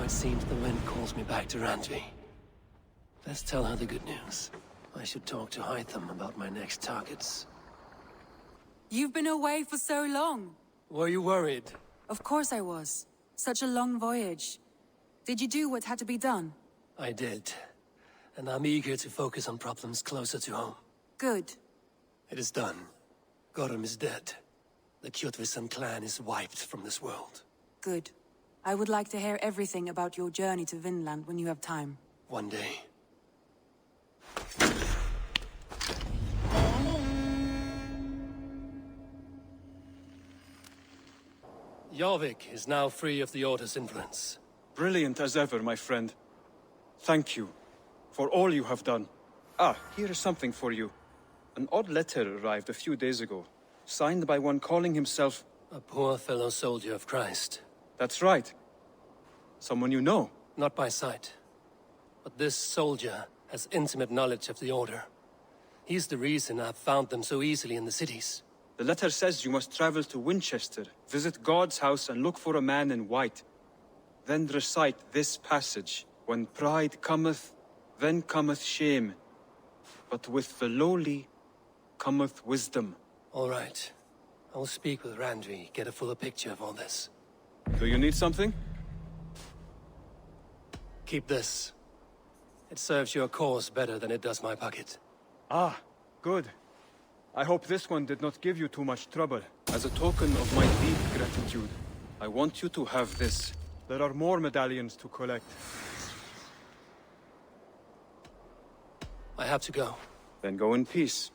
it seems the wind calls me back to Randvi. Let's tell her the good news. I should talk to Hytham about my next targets. You've been away for so long. Were you worried? Of course I was. Such a long voyage. Did you do what had to be done? I did. And I'm eager to focus on problems closer to home. Good. It is done. Gorum is dead. The Kjotvisan clan is wiped from this world. Good. I would like to hear everything about your journey to Vinland when you have time. One day. Jorvik is now free of the Order's influence. Brilliant as ever, my friend. Thank you for all you have done. Ah, here is something for you. An odd letter arrived a few days ago, signed by one calling himself... A poor fellow soldier of Christ. That's right. Someone you know. Not by sight. But this soldier has intimate knowledge of the Order. He's the reason I've found them so easily in the cities. The letter says you must travel to Winchester, visit God's house and look for a man in white. Then recite this passage. When pride cometh, then cometh shame. But with the lowly cometh wisdom. All right. I'll speak with Randvi, get a fuller picture of all this. Do you need something? Keep this. It serves your cause better than it does my pocket. Ah, good. I hope this one did not give you too much trouble. As a token of my deep gratitude, I want you to have this. There are more medallions to collect. I have to go. Then go in peace.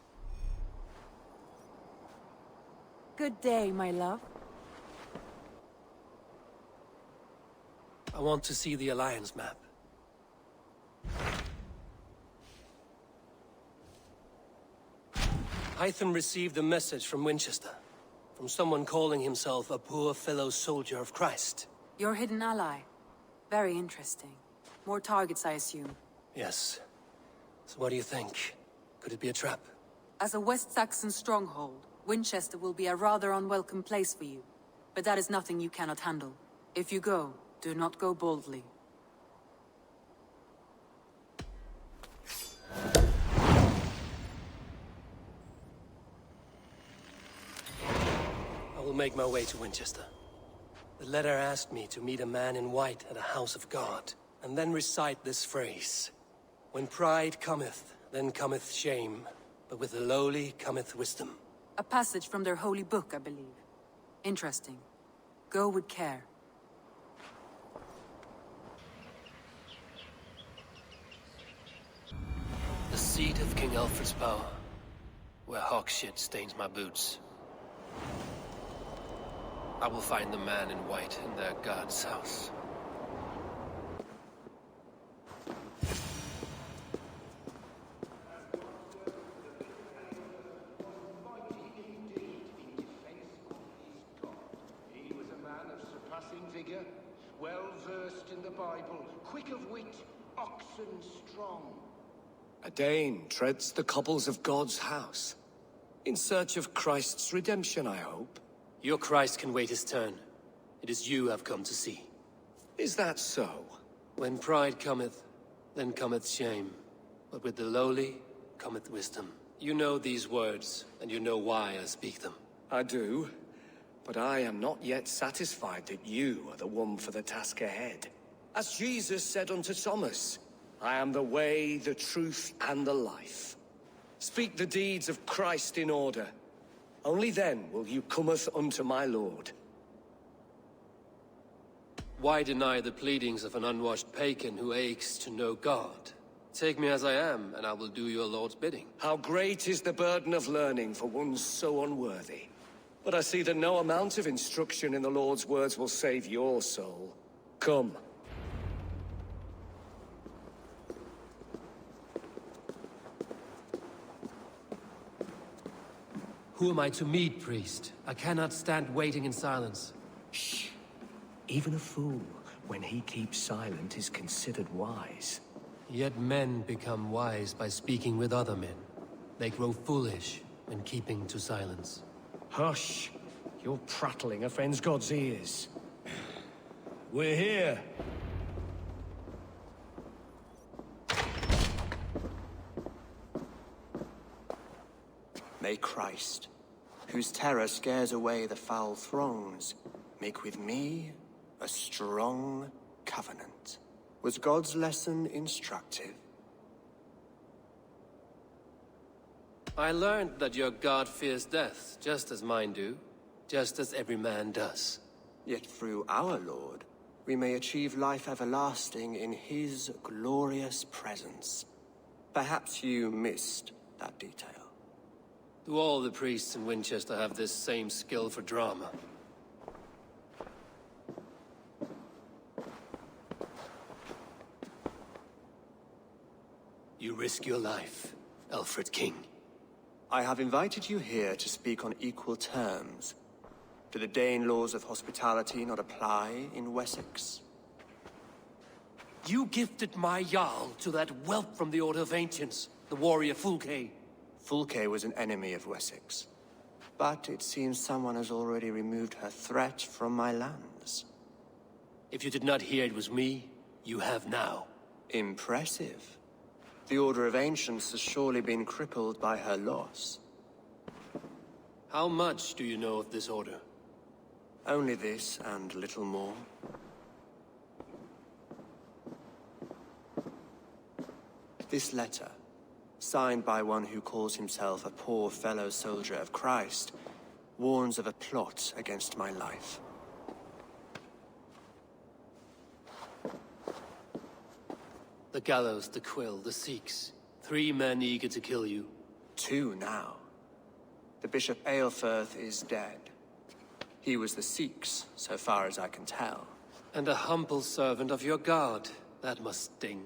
Good day, my love. I want to see the Alliance map. Hytham received a message from Winchester. From someone calling himself a poor fellow soldier of Christ. Your hidden ally. Very interesting. More targets, I assume. Yes. So what do you think? Could it be a trap? As a West Saxon stronghold, Winchester will be a rather unwelcome place for you. But that is nothing you cannot handle. If you go, do not go boldly. I will make my way to Winchester. The letter asked me to meet a man in white at a house of God, and then recite this phrase. When pride cometh, then cometh shame, but with the lowly cometh wisdom. A passage from their holy book, I believe. Interesting. Go with care. The seat of King Alfred's power, where hawk shit stains my boots. I will find the man in white in their god's house. He was a man of surpassing vigor, well versed in the Bible, quick of wit, oxen strong. A Dane treads the cobbles of God's house. In search of Christ's redemption, I hope. Your Christ can wait his turn. It is you I've come to see. Is that so? When pride cometh, then cometh shame. But with the lowly cometh wisdom. You know these words, and you know why I speak them. I do. But I am not yet satisfied that you are the one for the task ahead. As Jesus said unto Thomas, I am the way, the truth, and the life. Speak the deeds of Christ in order. Only then will you cometh unto my Lord. Why deny the pleadings of an unwashed pagan who aches to know God? Take me as I am, and I will do your Lord's bidding. How great is the burden of learning for one so unworthy. But I see that no amount of instruction in the Lord's words will save your soul. Come. Who am I to meet, priest? I cannot stand waiting in silence. Shh. Even a fool, when he keeps silent, is considered wise. Yet men become wise by speaking with other men. They grow foolish when keeping to silence. Hush! Your prattling offends God's ears. We're here. may Christ, whose terror scares away the foul throngs, make with me a strong covenant. Was God's lesson instructive? I learned that your god fears death, just as mine do, just as every man does. Yet through our Lord, we may achieve life everlasting in his glorious presence. Perhaps you missed that detail. Do all the priests in Winchester have this same skill for drama? You risk your life, Alfred King. I have invited you here to speak on equal terms. Do the Dane laws of hospitality not apply in Wessex? You gifted my Jarl to that whelp from the Order of Ancients, the warrior Fulke. Fulke was an enemy of Wessex. But it seems someone has already removed her threat from my lands. If you did not hear it was me, you have now. Impressive. The Order of Ancients has surely been crippled by her loss. How much do you know of this order? Only this and little more. This letter, signed by one who calls himself a poor fellow soldier of Christ, warns of a plot against my life. The gallows, the quill, the Sikhs. 3 men eager to kill you. 2 now. The Bishop Aelfirth is dead. He was the Sikhs, so far as I can tell. And a humble servant of your god. That must sting.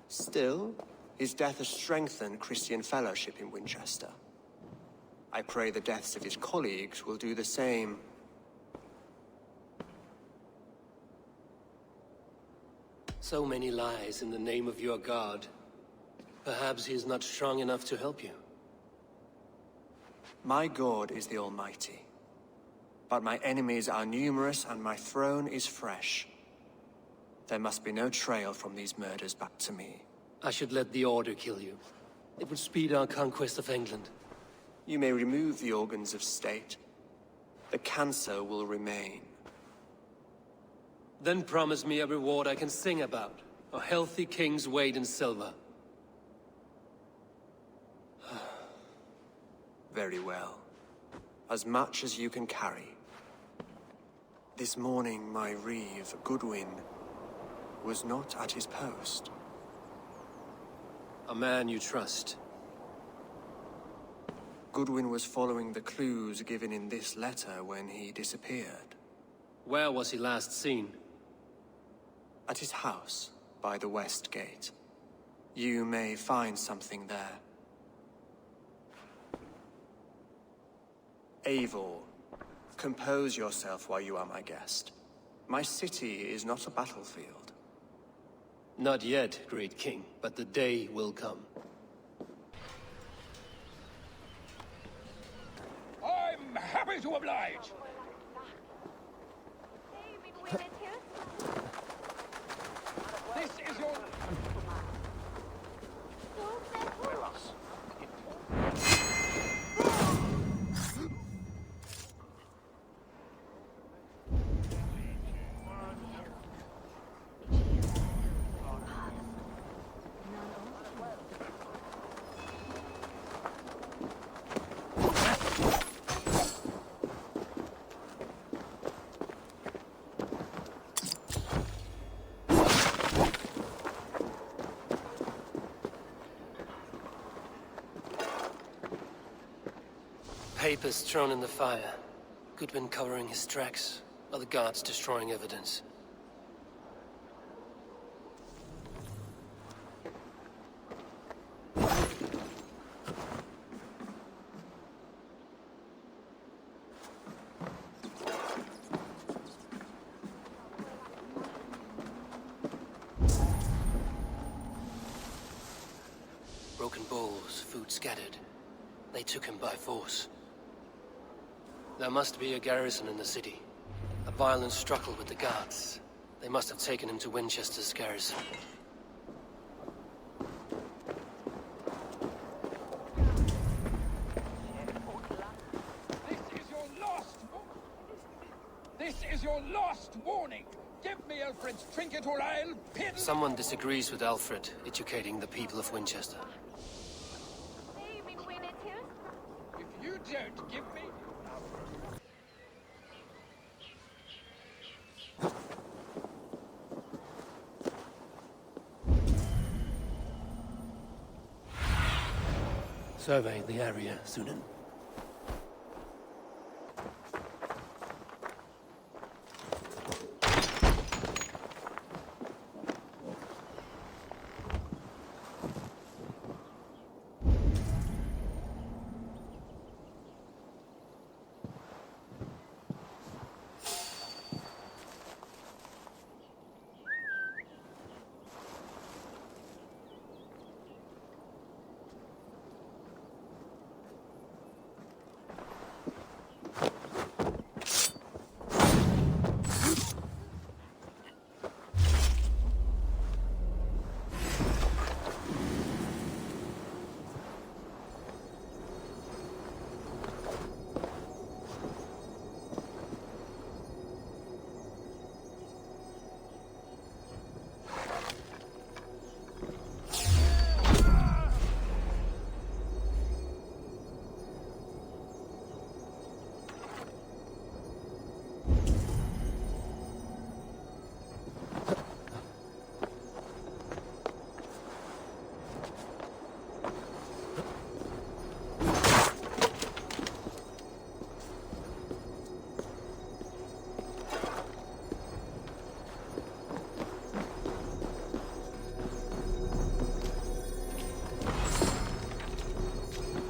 Still, his death has strengthened Christian fellowship in Winchester. I pray the deaths of his colleagues will do the same. So many lies in the name of your god. Perhaps he is not strong enough to help you. My God is the Almighty. But my enemies are numerous and my throne is fresh. There must be no trail from these murders back to me. I should let the Order kill you. It would speed our conquest of England. You may remove the organs of state. The cancer will remain. Then promise me a reward I can sing about. A healthy king's weight in silver. Very well. As much as you can carry. This morning, my reeve, Goodwin, was not at his post. A man you trust. Goodwin was following the clues given in this letter when he disappeared. Where was he last seen? At his house, by the West Gate. You may find something there. Eivor, compose yourself while you are my guest. My city is not a battlefield. Not yet, great king, but the day will come. I'm happy to oblige. This is your... Papers thrown in the fire. Goodwin covering his tracks. Other guards destroying evidence. Broken bowls, food scattered. They took him by force. There must be a garrison in the city. A violent struggle with the guards. They must have taken him to Winchester's garrison. last warning. Give me Alfred's trinket or I'll pin... Someone disagrees with Alfred educating the people of Winchester. If you don't give me... Survey the area, Sunan.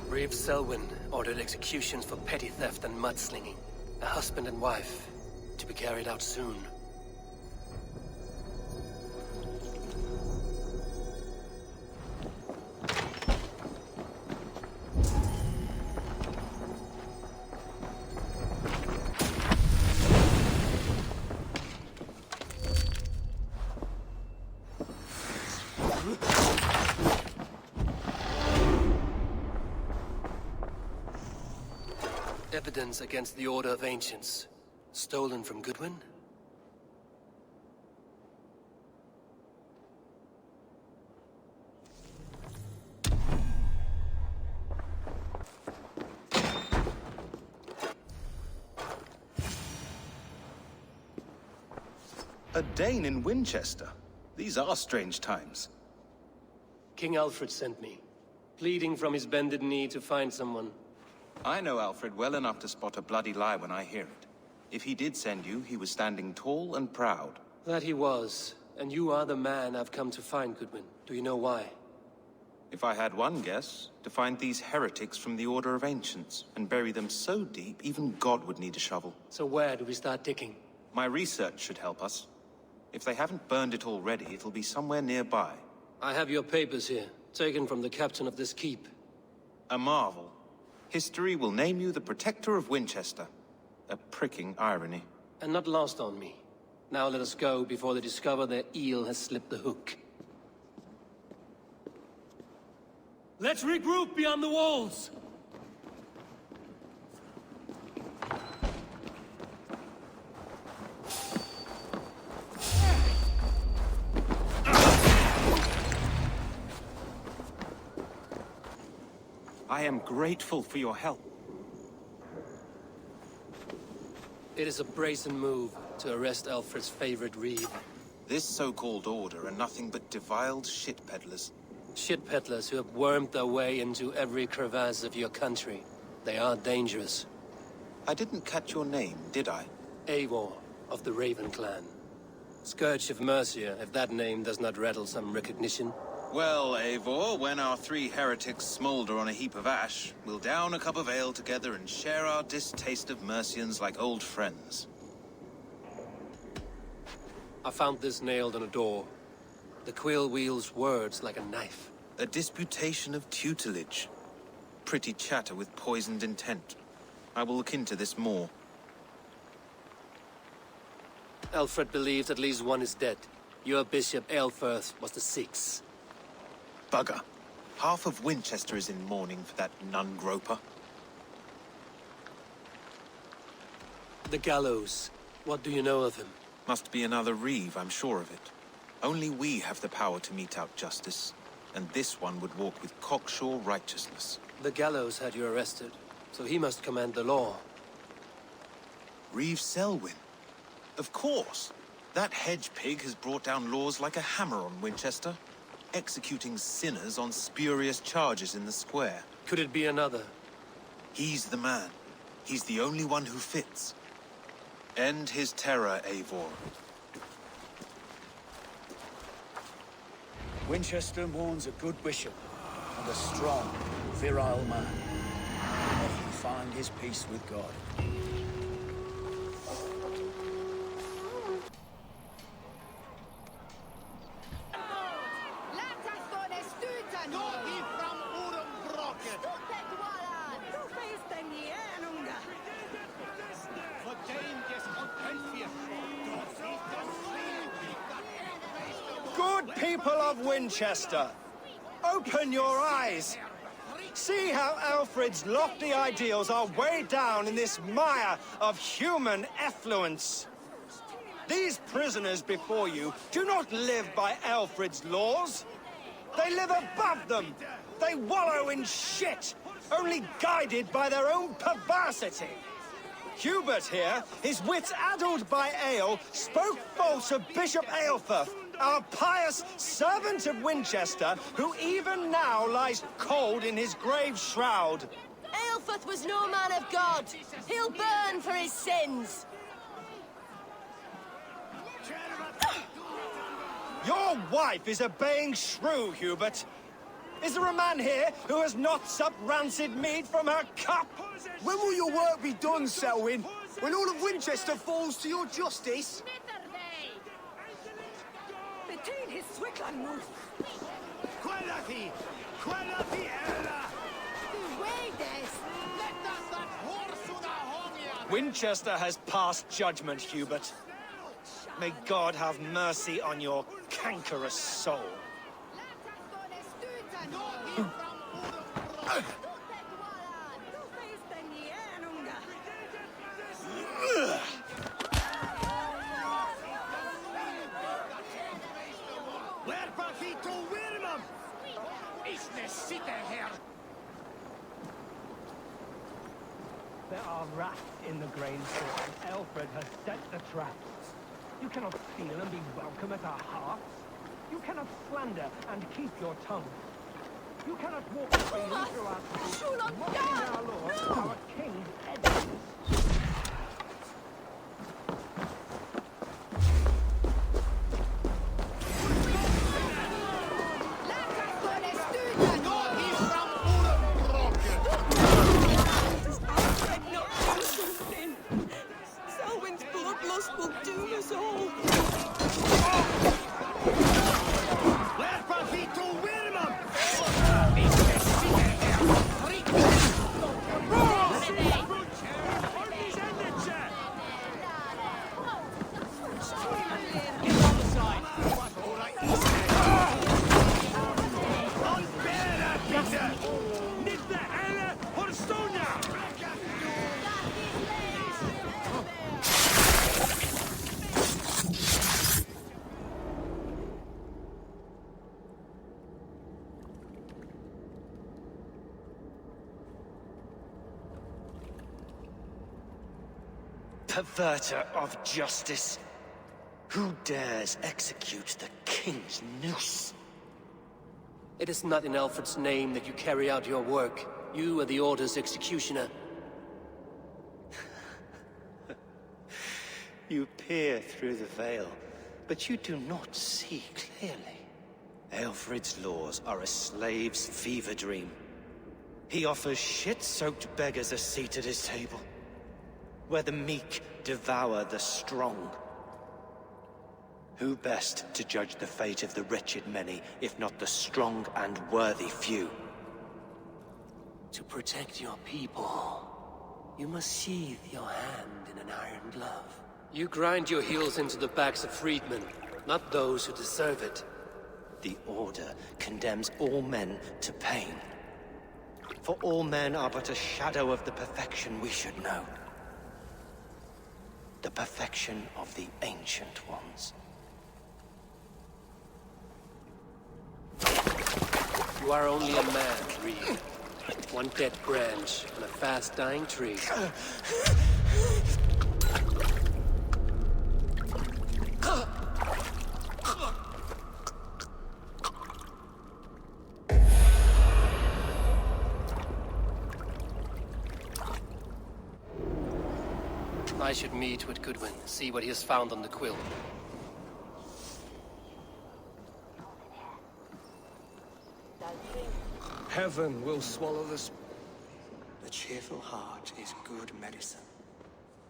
Reeve Selwyn ordered executions for petty theft and mudslinging. A husband and wife, to be carried out soon. Evidence against the Order of Ancients. Stolen from Goodwin? A Dane in Winchester? These are strange times. King Alfred sent me, pleading from his bended knee to find someone. I know Alfred well enough to spot a bloody lie when I hear it. If he did send you, he was standing tall and proud. That he was, and you are the man I've come to find, Goodwin. Do you know why? If I had one guess, to find these heretics from the Order of Ancients, and bury them so deep, even God would need a shovel. So where do we start digging? My research should help us. If they haven't burned it already, it'll be somewhere nearby. I have your papers here, taken from the captain of this keep. A marvel. History will name you the Protector of Winchester. A pricking irony. And not lost on me. Now let us go before they discover their eel has slipped the hook. Let's regroup beyond the walls! I am grateful for your help. It is a brazen move to arrest Alfred's favorite Reeve. This so-called order are nothing but deviled shit peddlers. Shit peddlers who have wormed their way into every crevasse of your country. They are dangerous. I didn't catch your name, did I? Eivor, of the Raven clan. Scourge of Mercia, if that name does not rattle some recognition. Well, Eivor, when our three heretics smolder on a heap of ash, we'll down a cup of ale together and share our distaste of Mercians like old friends. I found this nailed on a door. The quill wields words like a knife. A disputation of tutelage. Pretty chatter with poisoned intent. I will look into this more. Alfred believes at least one is dead. Your bishop, Aelfirth, was the sixth. Bugger. Half of Winchester is in mourning for that nun-groper. The gallows. What do you know of him? Must be another Reeve, I'm sure of it. Only we have the power to mete out justice, and this one would walk with cocksure righteousness. The gallows had you arrested, so he must command the law. Reeve Selwyn? Of course! That hedge pig has brought down laws like a hammer on Winchester, executing sinners on spurious charges in the square. Could it be another? He's the man. He's the only one who fits. End his terror, Eivor. Winchester mourns a good bishop and a strong, virile man. May he find his peace with God. Good people of Winchester, open your eyes. See how Alfred's lofty ideals are weighed down in this mire of human effluence. These prisoners before you do not live by Alfred's laws. They live above them. They wallow in shit, only guided by their own perversity. Hubert here, his wits addled by ale, spoke false of Bishop Aelfirth, our pious servant of Winchester, who even now lies cold in his grave shroud. Aelfirth was no man of God. He'll burn for his sins. Your wife is obeying shrew, Hubert. Is there a man here who has not supped rancid mead from her cup? When will your work be done, Selwyn? When all of Winchester falls to your justice? Between his Swickland move. Winchester has passed judgment, Hubert. May God have mercy on your cankerous soul. There are rats in the grain store, and Alfred has set the traps. You cannot steal and be welcome at our hearts. You cannot slander and keep your tongue. You cannot walk freely through our streets, mocking our Lord, our King's edicts. Selwyn's bloodlust will doom us all. Perverter of justice. Who dares execute the king's noose? It is not in Alfred's name that you carry out your work. You are the Order's executioner. You peer through the veil, but you do not see clearly. Alfred's laws are a slave's fever dream. He offers shit-soaked beggars a seat at his table, where the meek devour the strong. Who best to judge the fate of the wretched many, if not the strong and worthy few? To protect your people, you must sheathe your hand in an iron glove. You grind your heels into the backs of freedmen, not those who deserve it. The Order condemns all men to pain. For all men are but a shadow of the perfection we should know. the perfection of the Ancient Ones. You are only a man, Reed. One dead branch on a fast-dying tree. I should meet with Goodwin, see what he has found on the quill. Heaven will swallow the... The cheerful heart is good medicine,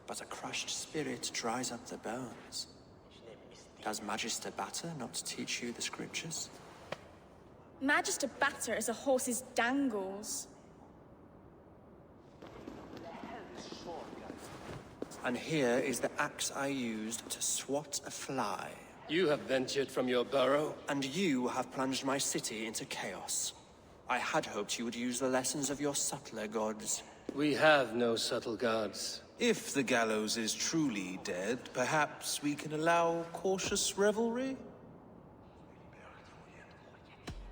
but a crushed spirit dries up the bones. Does Magister Batter not teach you the scriptures? Magister Batter is a horse's dangles. And here is the axe I used to swat a fly. You have ventured from your burrow? And you have plunged my city into chaos. I had hoped you would use the lessons of your subtler gods. We have no subtle gods. If the gallows is truly dead, perhaps we can allow cautious revelry?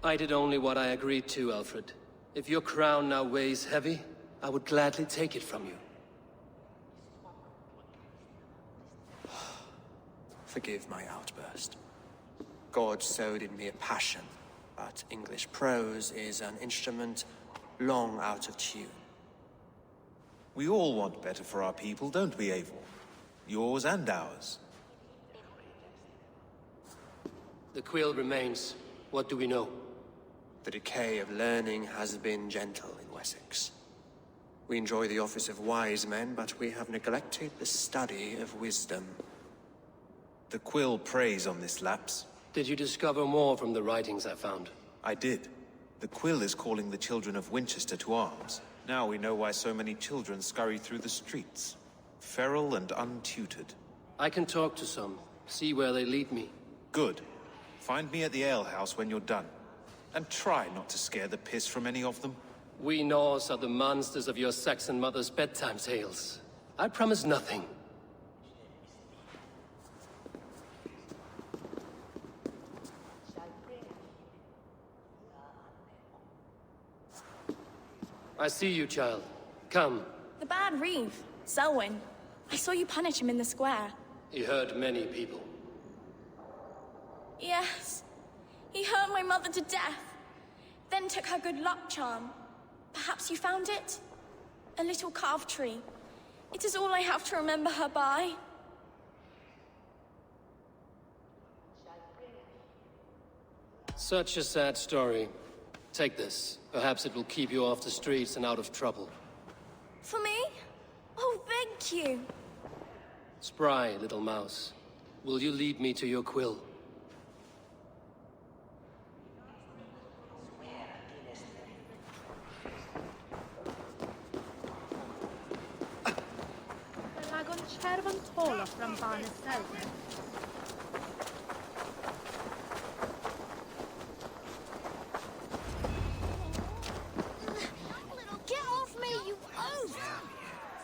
I did only what I agreed to, Alfred. If your crown now weighs heavy, I would gladly take it from you. Forgive my outburst. God sowed in me a passion, but English prose is an instrument long out of tune. We all want better for our people, don't we, Eivor? Yours and ours. The quill remains. What do we know? The decay of learning has been gentle in Wessex. We enjoy the office of wise men, but we have neglected the study of wisdom. The quill preys on this lapse. Did you discover more from the writings I found? I did. The quill is calling the children of Winchester to arms. Now we know why so many children scurry through the streets. Feral and untutored. I can talk to some, see where they lead me. Good. Find me at the alehouse when you're done. And try not to scare the piss from any of them. We Norse are the monsters of your Saxon mother's bedtime tales. I promise nothing. I see you, child. Come. The bad Reeve, Selwyn. I saw you punish him in the square. He hurt many people. Yes. He hurt my mother to death. Then took her good luck charm. Perhaps you found it? A little carved tree. It is all I have to remember her by. Such a sad story. Take this. Perhaps it will keep you off the streets and out of trouble. For me? Oh, thank you. Spry, little mouse. Will you lead me to your quill?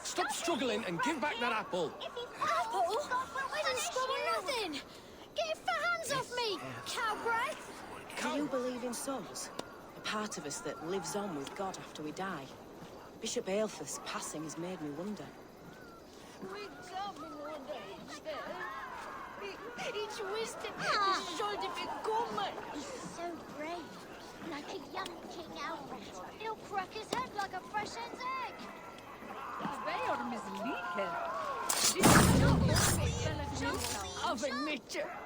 Stop struggling and give back that apple! Apple? I didn't struggle nothing! Get your hands off me, cow breath! Do you believe in souls? A part of us that lives on with God after we die? Bishop Aelfirth's passing has made me wonder. It's wisdom, it's shoulder becoming. He's so brave, like a young King Alfred. He'll crack his head like a fresh hen's egg.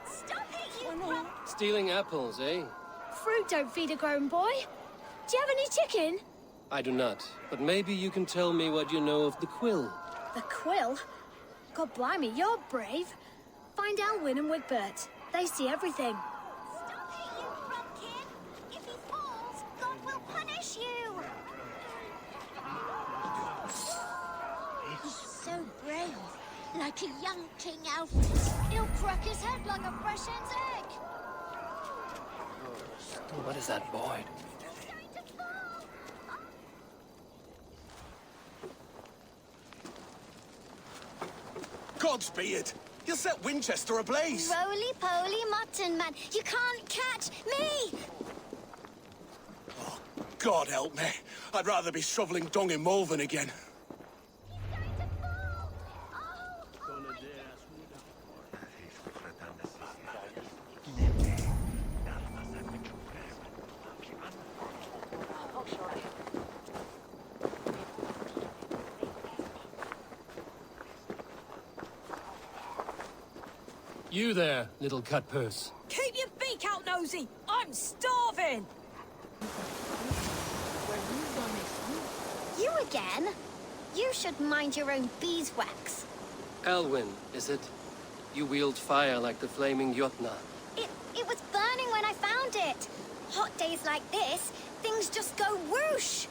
Stop it, you rump! Stealing apples, eh? Fruit don't feed a grown boy. Do you have any chicken? I do not, but maybe you can tell me what you know of the quill. The quill? God blimey, you're brave. Find Alwyn and Wigbert. They see everything. Stop it, you rumpkin! If he falls, God will punish you! He's so brave. Like a young King Alfred. He'll crack his head like a fresh hen's egg. What is that, Boyd? God's beard! You'll set Winchester ablaze! Roly-poly mutton man, you can't catch me! Oh, God help me. I'd rather be shoveling dung in Malvern again. You there, little cutpurse. Keep your beak out, Nosy! I'm starving! You again? You should mind your own beeswax. Elwyn, is it? You wield fire like the flaming Jotna. It was burning when I found it. Hot days like this, things just go whoosh.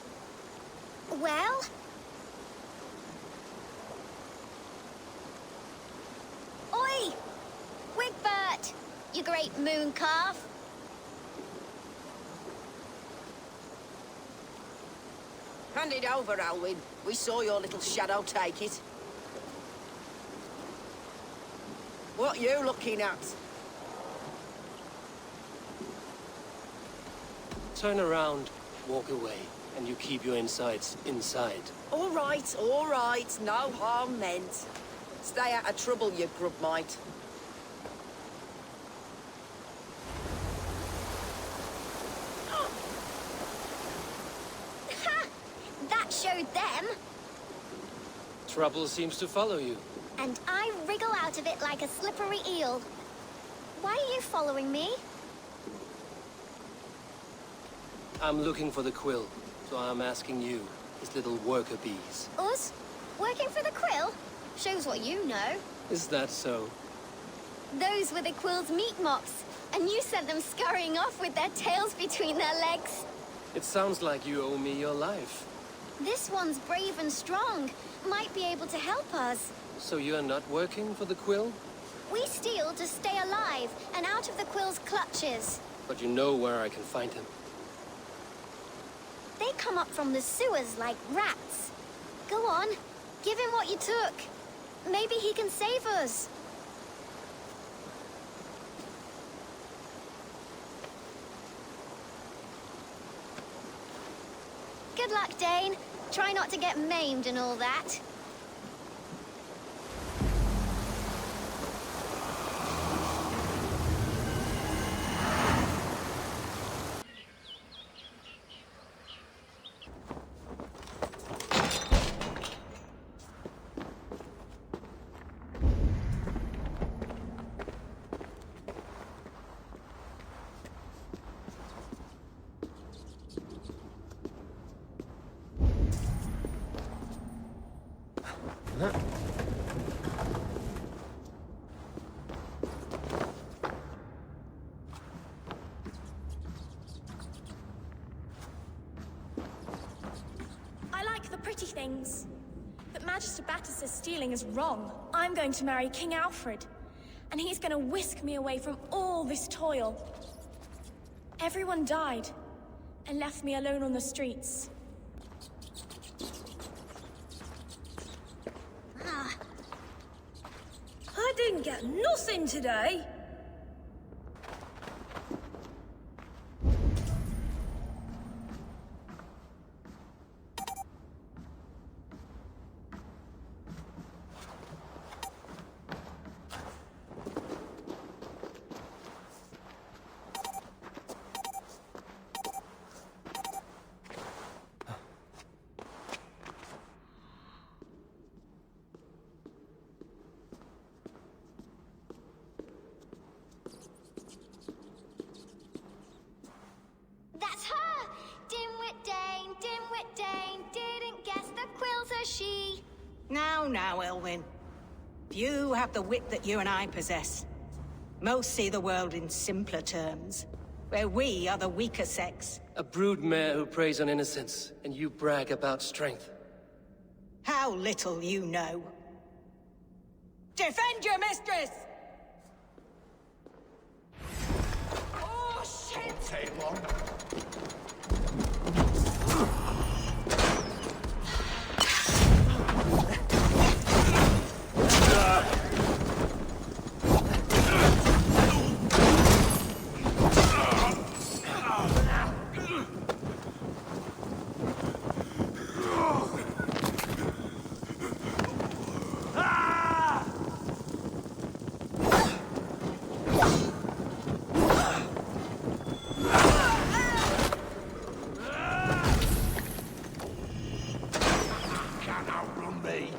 Well? Oi! Wigbert! You great moon calf! Hand it over, Alwyn. We saw your little shadow take it. What you looking at? Turn around, walk away, and you keep your insides inside. All right, no harm meant. Stay out of trouble, you grub mite. Ha! That showed them. Trouble seems to follow you. And I wriggle out of it like a slippery eel. Why are you following me? I'm looking for the quill, so I'm asking you, his little worker bees. Us? Working for the quill? Shows what you know. Is that so? Those were the quill's meat mops, and you sent them scurrying off with their tails between their legs. It sounds like you owe me your life. This one's brave and strong. Might be able to help us. So you're not working for the quill? We steal to stay alive and out of the quill's clutches. But you know where I can find him. They come up from the sewers like rats. Go on, give him what you took. Maybe he can save us. Good luck, Dane. Try not to get maimed and all that. I like the pretty things. But Magister Batter says stealing is wrong. I'm going to marry King Alfred, and he's going to whisk me away from all this toil. Everyone died, and left me alone on the streets. I didn't get nothing today. That's her! Dimwit Dane, didn't guess the quill's a she. Now, Elwyn. Few have the wit that you and I possess. Most see the world in simpler terms, where we are the weaker sex. A broodmare who preys on innocence, and you brag about strength. How little you know. Defend your mistress! Oh, shit! Won't take long. Can't outrun me.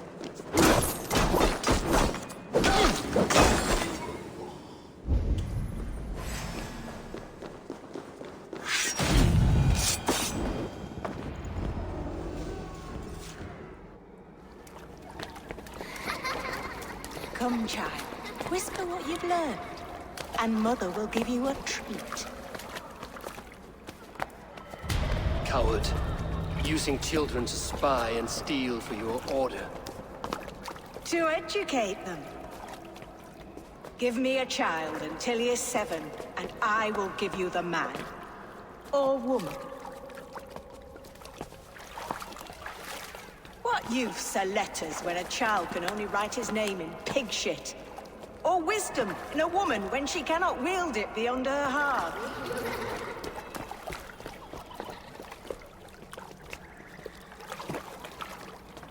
Come, child. Whisper what you've learned, and Mother will give you a treat. Coward. Using children to spy and steal for your order. To educate them. Give me a child until he is 7, and I will give you the man. Or woman. What use are letters when a child can only write his name in pig shit? Or wisdom in a woman when she cannot wield it beyond her heart?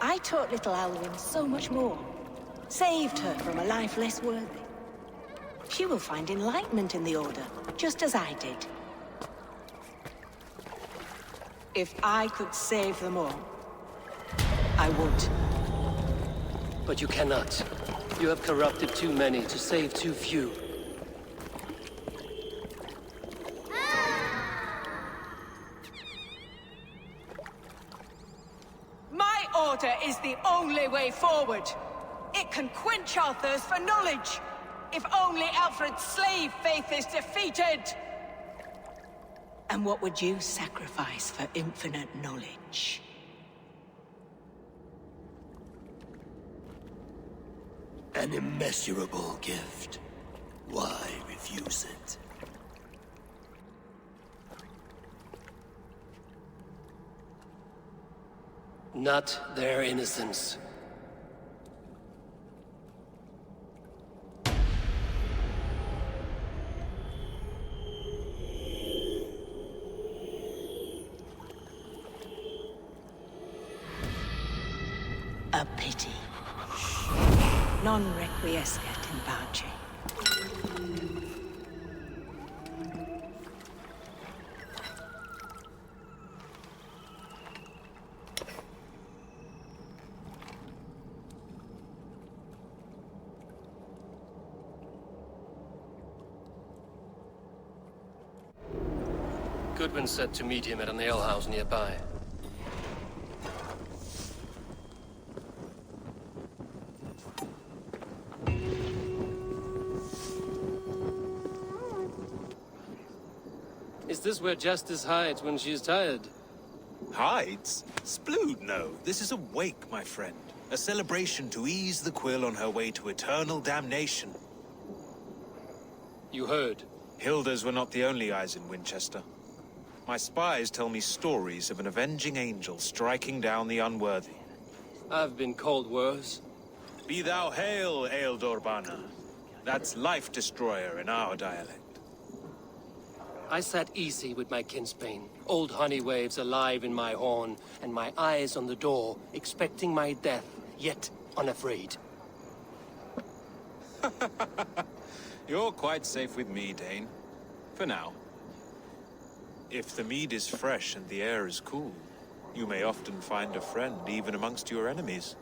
I taught little Alwyn so much more. Saved her from a life less worthy. She will find enlightenment in the Order, just as I did. If I could save them all, I would. But you cannot. You have corrupted too many to save too few. My order is the only way forward. It can quench our thirst for knowledge. If only Alfred's slave faith is defeated. And what would you sacrifice for infinite knowledge? An immeasurable gift. Why refuse it? Not their innocence. A pity. Non requiescat in pace. Goodwin said to meet him at an alehouse nearby. Is this where Justice hides when she is tired? Hides? Splood, no. This is a wake, my friend. A celebration to ease the quill on her way to eternal damnation. You heard. Hilda's were not the only eyes in Winchester. My spies tell me stories of an avenging angel striking down the unworthy. I've been called worse. Be thou hail, Ealdor. That's Life Destroyer in our dialect. I sat easy with my kinsbane, old honey waves alive in my horn, and my eyes on the door, expecting my death, yet unafraid. You're quite safe with me, Dane. For now. If the mead is fresh and the air is cool, you may often find a friend even amongst your enemies.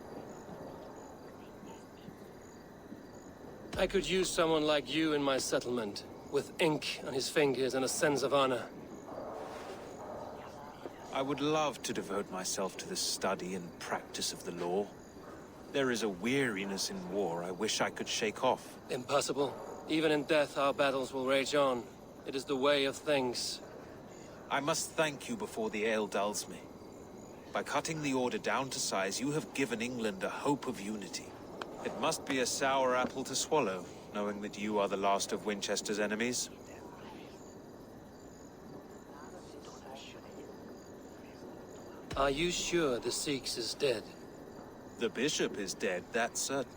I could use someone like you in my settlement, with ink on his fingers and a sense of honor. I would love to devote myself to the study and practice of the law. There is a weariness in war I wish I could shake off. Impossible. Even in death, our battles will rage on. It is the way of things. I must thank you before the ale dulls me. By cutting the Order down to size, you have given England a hope of unity. It must be a sour apple to swallow, knowing that you are the last of Winchester's enemies. Are you sure the Sikhs is dead? The bishop is dead, that's certain.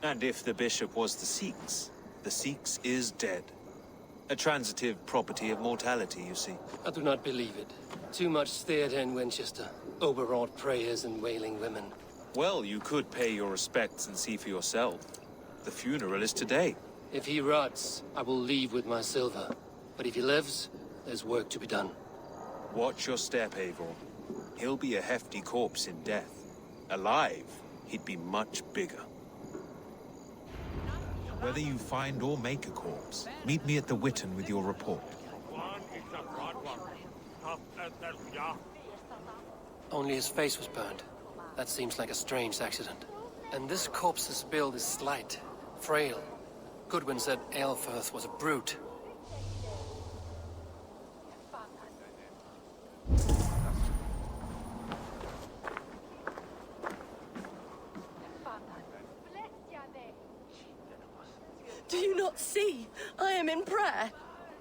And if the bishop was the Sikhs is dead. A transitive property of mortality, you see. I do not believe it. Too much theater in Winchester. Overwrought prayers and wailing women. Well, you could pay your respects and see for yourself. The funeral is today. If he rots, I will leave with my silver. But if he lives, there's work to be done. Watch your step, Eivor. He'll be a hefty corpse in death. Alive, he'd be much bigger. Whether you find or make a corpse, meet me at the Witten with your report. Only his face was burned. That seems like a strange accident. And this corpse's build is slight, frail. Goodwin said Aelfirth was a brute. Do you not see? I am in prayer.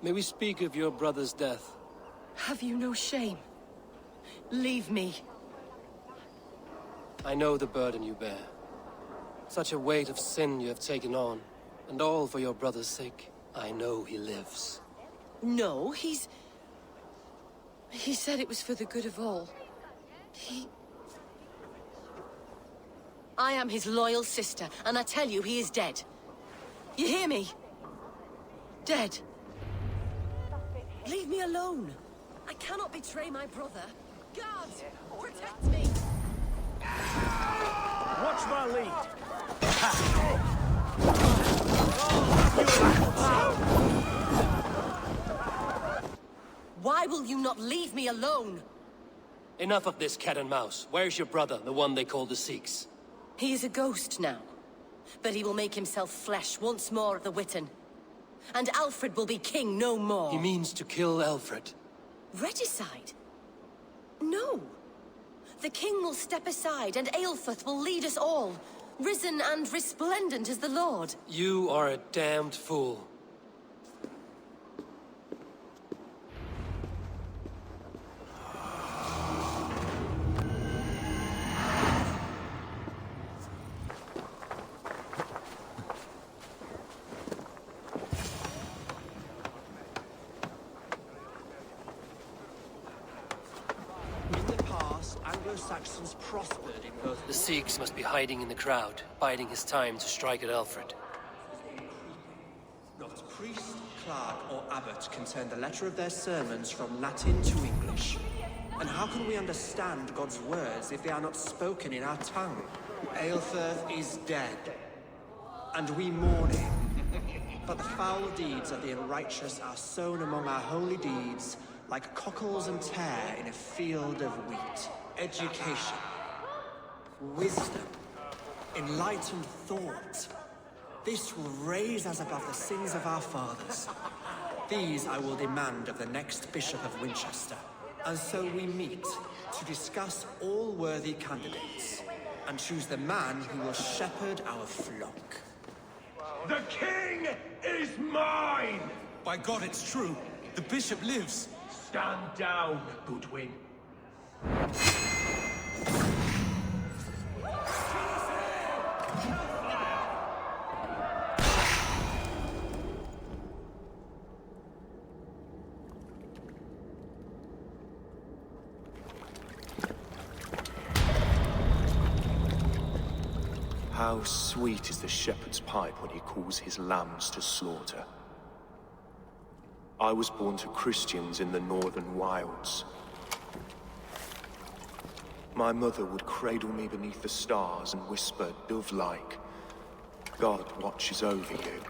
May we speak of your brother's death? Have you no shame? Leave me. I know the burden you bear. Such a weight of sin you have taken on, and all for your brother's sake. I know he lives. No, He said it was for the good of all. I am his loyal sister, and I tell you he is dead. You hear me? Dead. Leave me alone. I cannot betray my brother. Guards, protect me! Watch my lead! Why will you not leave me alone? Enough of this cat and mouse. Where's your brother, the one they call the Sikhs? He is a ghost now. But he will make himself flesh once more at the Witten. And Alfred will be king no more. He means to kill Alfred. Regicide? No. The king will step aside, and Aelfirth will lead us all, risen and resplendent as the Lord. You are a damned fool. Anglo-Saxons prospered in both... The Sikhs must be hiding in the crowd, biding his time to strike at Alfred. Not priest, clerk, or abbot can turn the letter of their sermons from Latin to English. And how can we understand God's words if they are not spoken in our tongue? Aelfirth is dead, and we mourn him. But the foul deeds of the unrighteous are sown among our holy deeds, like cockles and tare in a field of wheat. Education, wisdom, enlightened thought. This will raise us above the sins of our fathers. These I will demand of the next Bishop of Winchester. And so we meet to discuss all worthy candidates and choose the man who will shepherd our flock. The king is mine! By God, it's true. The bishop lives. Stand down, Goodwin. How sweet is the shepherd's pipe when he calls his lambs to slaughter. I was born to Christians in the northern wilds. My mother would cradle me beneath the stars and whisper, dove-like, God watches over you.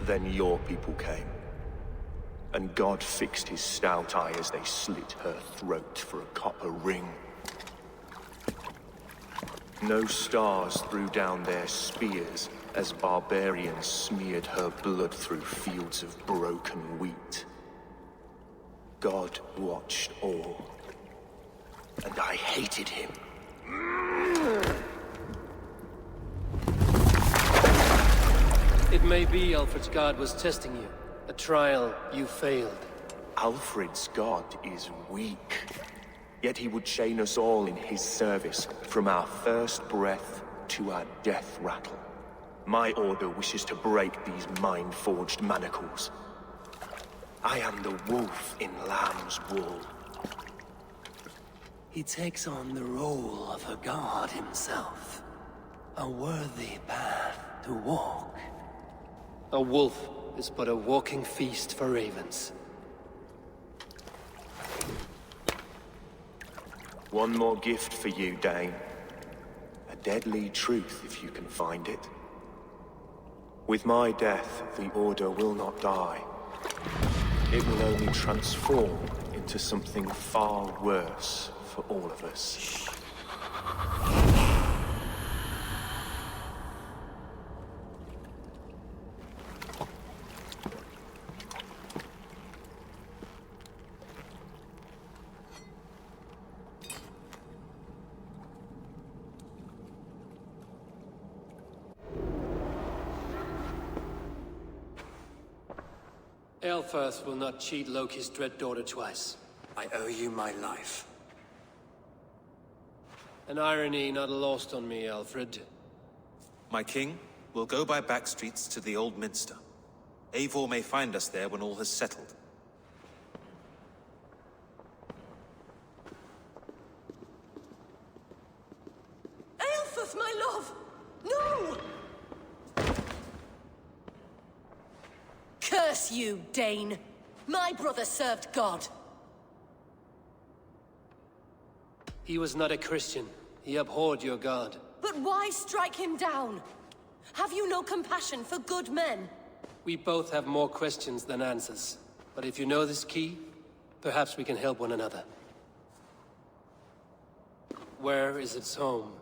Then your people came, and God fixed his stout eye as they slit her throat for a copper ring. No stars threw down their spears as barbarians smeared her blood through fields of broken wheat. God watched all, and I hated him. It may be Alfred's god was testing you. A trial you failed. Alfred's god is weak. Yet he would chain us all in his service, from our first breath to our death rattle. My order wishes to break these mind-forged manacles. I am the wolf in lamb's wool. He takes on the role of a god himself. A worthy path to walk. A wolf is but a walking feast for ravens. One more gift for you, Dane. A deadly truth, if you can find it. With my death, the Order will not die. It will only transform into something far worse for all of us. Aelfirth will not cheat Loki's dread daughter twice. I owe you my life. An irony not lost on me, Alfred. My king, we'll go by back streets to the Old Minster. Eivor may find us there when all has settled. Aelfirth, my love! No! Curse you, Dane! My brother served God. He was not a Christian. He abhorred your god. But why strike him down? Have you no compassion for good men? We both have more questions than answers. But if you know this key, perhaps we can help one another. Where is its home?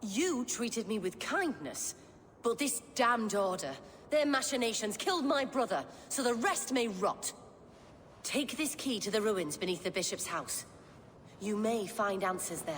You treated me with kindness, but this damned Order, their machinations killed my brother, so the rest may rot. Take this key to the ruins beneath the Bishop's house. You may find answers there.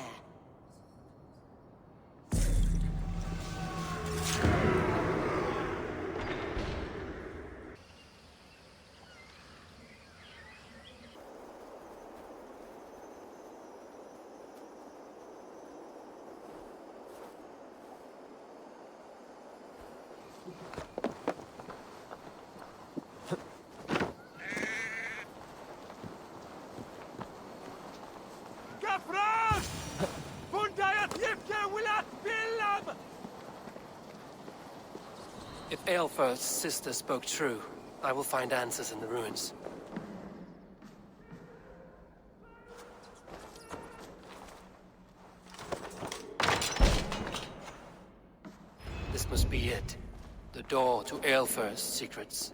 If Aelfirth's sister spoke true, I will find answers in the ruins. This must be it. The door to Aelfirth's secrets.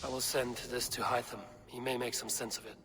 I will send this to Hytham. He may make some sense of it.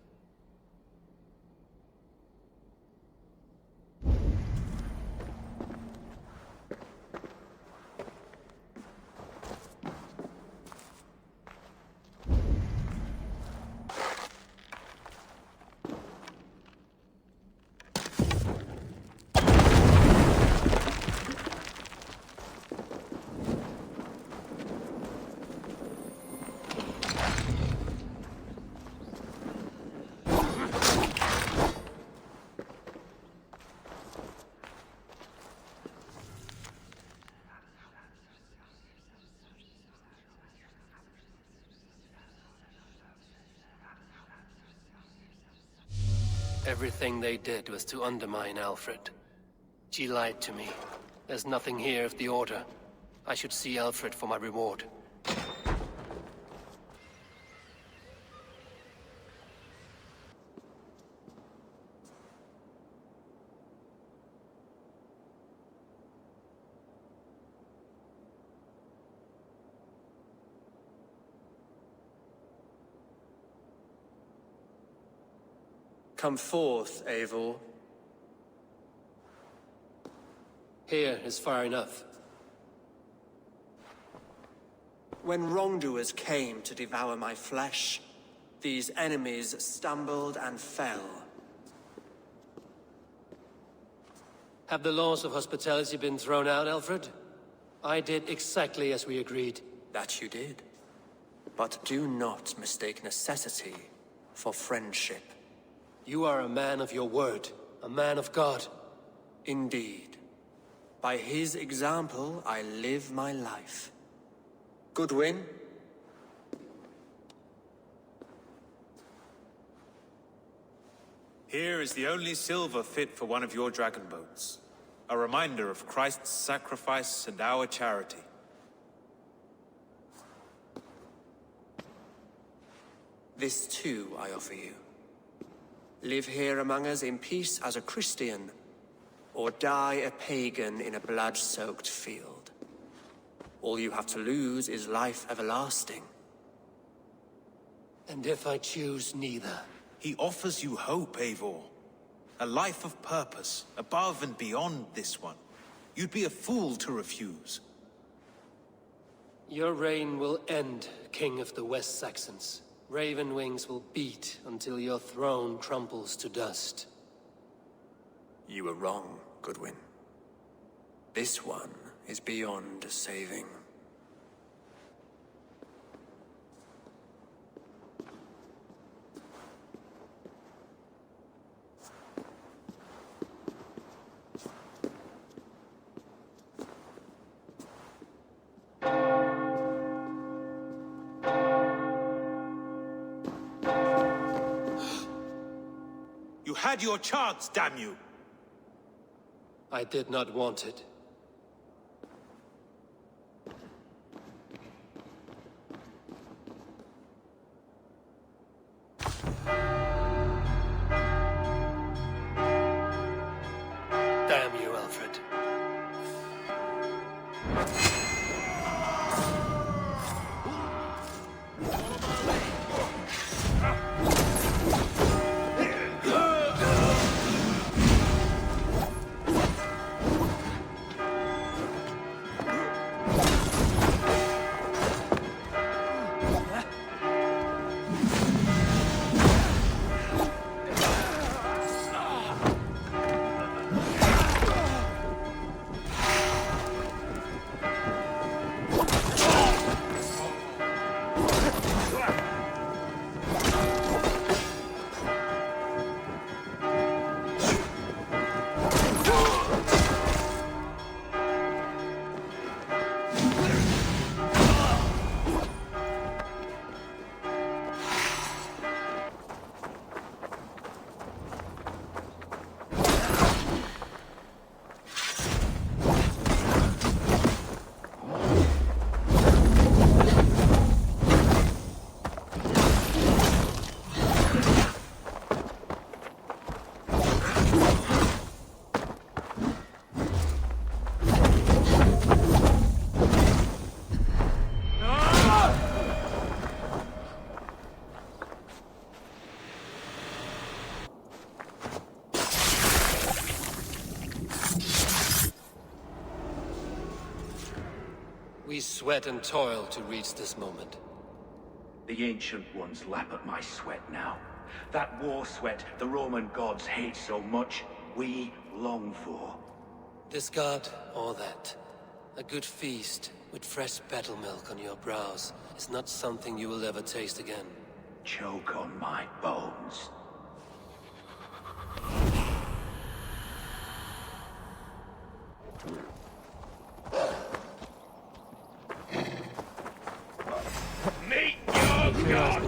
Everything they did was to undermine Alfred. She lied to me. There's nothing here of the Order. I should see Alfred for my reward. Come forth, Eivor. Here is far enough. When wrongdoers came to devour my flesh, these enemies stumbled and fell. Have the laws of hospitality been thrown out, Alfred? I did exactly as we agreed. That you did. But do not mistake necessity for friendship. You are a man of your word, a man of God. Indeed. By his example, I live my life. Goodwin? Here is the only silver fit for one of your dragon boats. A reminder of Christ's sacrifice and our charity. This too I offer you. Live here among us in peace as a Christian, or die a pagan in a blood-soaked field. All you have to lose is life everlasting. And if I choose neither? He offers you hope, Eivor. A life of purpose, above and beyond this one. You'd be a fool to refuse. Your reign will end, King of the West Saxons. Raven wings will beat until your throne crumples to dust. You were wrong, Goodwin. This one is beyond saving. You had your chance, damn you! I did not want it. Damn you, Alfred. We sweat and toil to reach this moment. The Ancient Ones lap at my sweat now. That war sweat the Roman gods hate so much, we long for. This god, or that. A good feast, with fresh battle milk on your brows, is not something you will ever taste again. Choke on my bones. Meet your god!